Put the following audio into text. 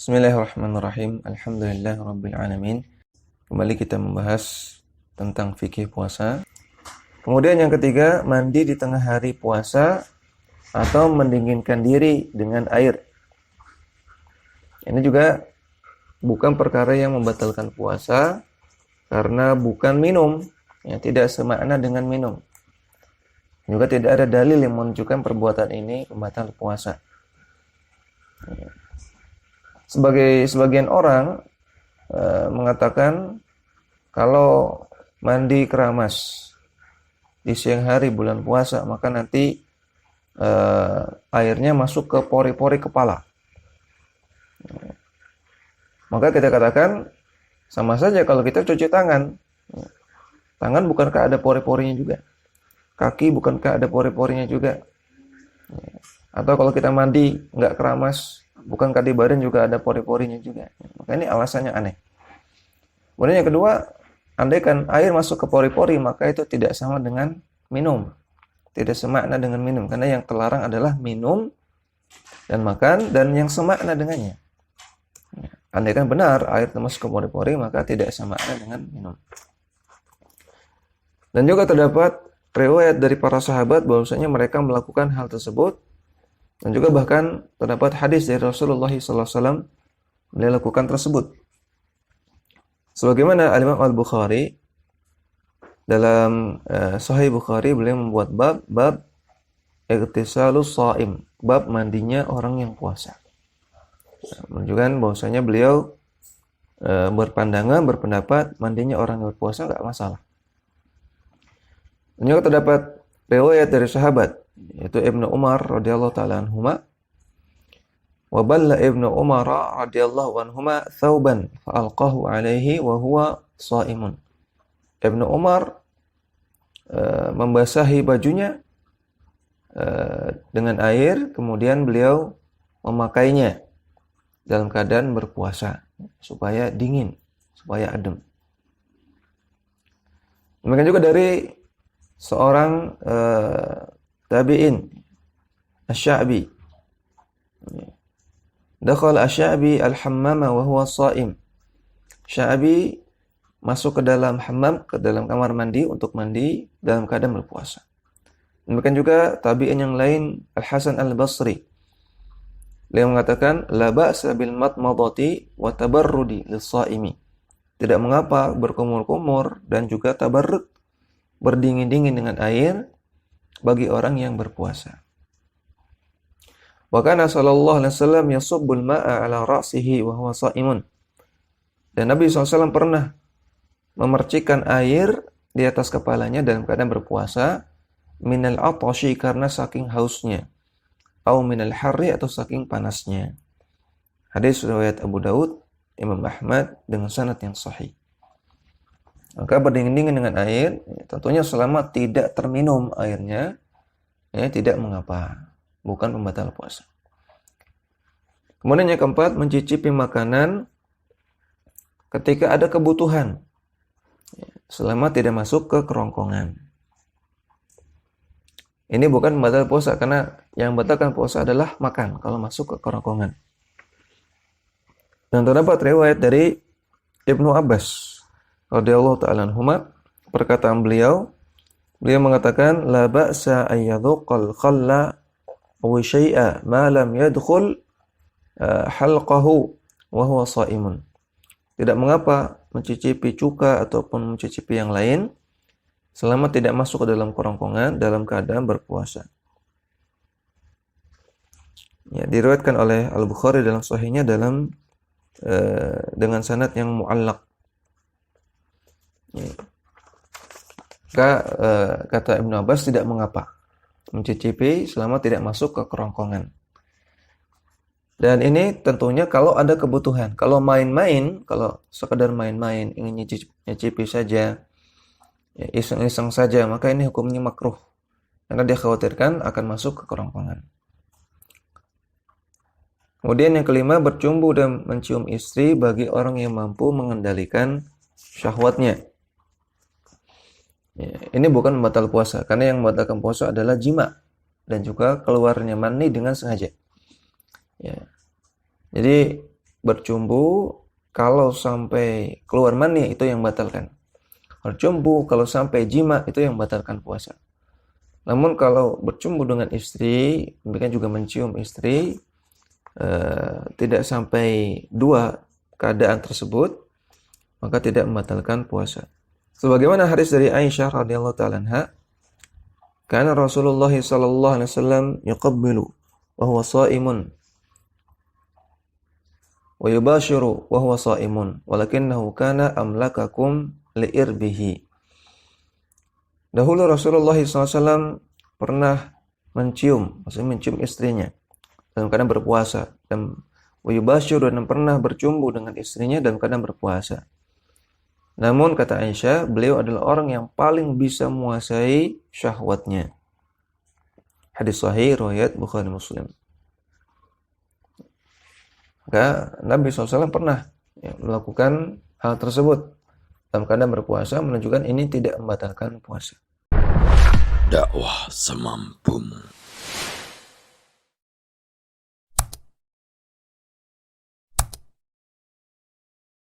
Bismillahirrahmanirrahim. Alhamdulillahirabbil alamin. Kembali kita membahas tentang fikih puasa. Kemudian yang ketiga, mandi di tengah hari puasa atau mendinginkan diri dengan air. Ini juga bukan perkara yang membatalkan puasa karena bukan minum, ya, tidak semakna dengan minum. Juga tidak ada dalil yang menunjukkan perbuatan ini pembatal puasa. Sebagian orang mengatakan kalau mandi keramas di siang hari bulan puasa maka nanti airnya masuk ke pori-pori kepala. Maka kita katakan sama saja kalau kita cuci tangan. Tangan bukankah ada pori-porinya juga? Kaki bukankah ada pori-porinya juga? Atau kalau kita mandi nggak keramas, bukankah di badan juga ada pori-porinya juga? Maka ini alasannya aneh. Kemudian yang kedua, andaikan air masuk ke pori-pori, maka itu tidak sama dengan minum. Tidak semakna dengan minum. Karena yang terlarang adalah minum dan makan, dan yang semakna dengannya. Andaikan benar air masuk ke pori-pori, maka tidak semakna dengan minum. Dan juga terdapat riwayat dari para sahabat bahwasanya mereka melakukan hal tersebut. Dan juga bahkan terdapat hadis dari Rasulullah SAW beliau lakukan tersebut. Sebagaimana Al-Imam Al-Bukhari dalam Sahih Bukhari beliau membuat bab ightisalus shaim, bab mandinya orang yang puasa. Menunjukkan bahwasanya beliau berpendapat mandinya orang yang berpuasa enggak masalah. Dan juga terdapat riwayat dari sahabat yaitu Ibnu Umar radhiyallahu taala anhuma, wa balla Ibnu Umar radhiyallahu anhuma thawban fa alqahu alaihi wa huwa shaimun. Ibnu Umar membasahi bajunya dengan air, kemudian beliau memakainya dalam keadaan berpuasa supaya dingin, supaya adem. Demikian juga dari seorang tabi'in Asy-Sya'bi. Dakhala Asy-Sya'bi al-hammama wa huwa sha'im. Sya'bi masuk ke dalam hammam, ke dalam kamar mandi untuk mandi dalam keadaan berpuasa. Demikian juga tabi'in yang lain Al-Hasan Al-Basri. Beliau mengatakan la ba'sa bil matmadati wa tabarrudi lis-sha'imi. Tidak mengapa berkumur-kumur dan juga tabarrud, berdingin-dingin dengan air bagi orang yang berpuasa. Wa kana sallallahu alaihi wasallam yasubbul ma'a ala ra'sihi wa huwa sha'imun. Dan Nabi SAW pernah memercikkan air di atas kepalanya dalam keadaan berpuasa, minal atashi karena saking hausnya, atau minal harri atau saking panasnya. Hadis riwayat Abu Daud, Imam Ahmad dengan sanad yang sahih. Maka berdingin-dingin dengan air, tentunya selama tidak terminum airnya, ya, tidak mengapa, bukan pembatal puasa. Kemudian yang keempat, mencicipi makanan ketika ada kebutuhan, selama tidak masuk ke kerongkongan. Ini bukan pembatal puasa, karena yang membatalkan puasa adalah makan kalau masuk ke kerongkongan. Dan terdapat riwayat dari Ibnu Abbas radhiyallahu ta'ala anhuma, perkataan beliau mengatakan la ba'sa ayyadhuqal khalla wa syai'a ma lam yadkhul halqahu wa huwa shaimun. Tidak mengapa mencicipi cuka ataupun mencicipi yang lain selama tidak masuk ke dalam kerongkongan dalam keadaan berpuasa. Ya, diriwayatkan oleh Al-Bukhari dalam sahihnya dengan sanad yang mu'allaq. Ya. Kata Ibnu Abbas tidak mengapa mencicipi selama tidak masuk ke kerongkongan. Dan ini tentunya kalau ada kebutuhan. Kalau main-main, kalau sekedar main-main, ingin nyicipi saja, ya, iseng-iseng saja, maka ini hukumnya makruh. Karena dia khawatirkan akan masuk ke kerongkongan. Kemudian yang kelima, bercumbu dan mencium istri bagi orang yang mampu mengendalikan syahwatnya. Ya, ini bukan membatal puasa, karena yang membatalkan puasa adalah jima dan juga keluarnya mani dengan sengaja. Ya. Jadi bercumbu kalau sampai keluar mani itu yang batalkan. Bercumbu kalau sampai jima itu yang batalkan puasa. Namun kalau bercumbu dengan istri, demikian juga mencium istri, tidak sampai 2 keadaan tersebut, maka tidak membatalkan puasa. Sebagaimana hadis dari Aisyah radhiyallahu taala anha, kana Rasulullah sallallahu alaihi wasallam yuqabbilu wa huwa sha'imun wa yubashiru wa huwa sha'imun walakinnahu kana amlakakum li'irbihi. Dahulu Rasulullah SAW pernah maksudnya mencium istrinya dalam keadaan berpuasa, dan wa yubashiru, dan pernah bercumbu dengan istrinya dalam keadaan berpuasa. Namun kata Aisyah, beliau adalah orang yang paling bisa menguasai syahwatnya. Hadis sahih riwayat Bukhari Muslim. Maka Nabi SAW pernah melakukan hal tersebut dalam keadaan berpuasa, menunjukkan ini tidak membatalkan puasa. Dakwah semampumu.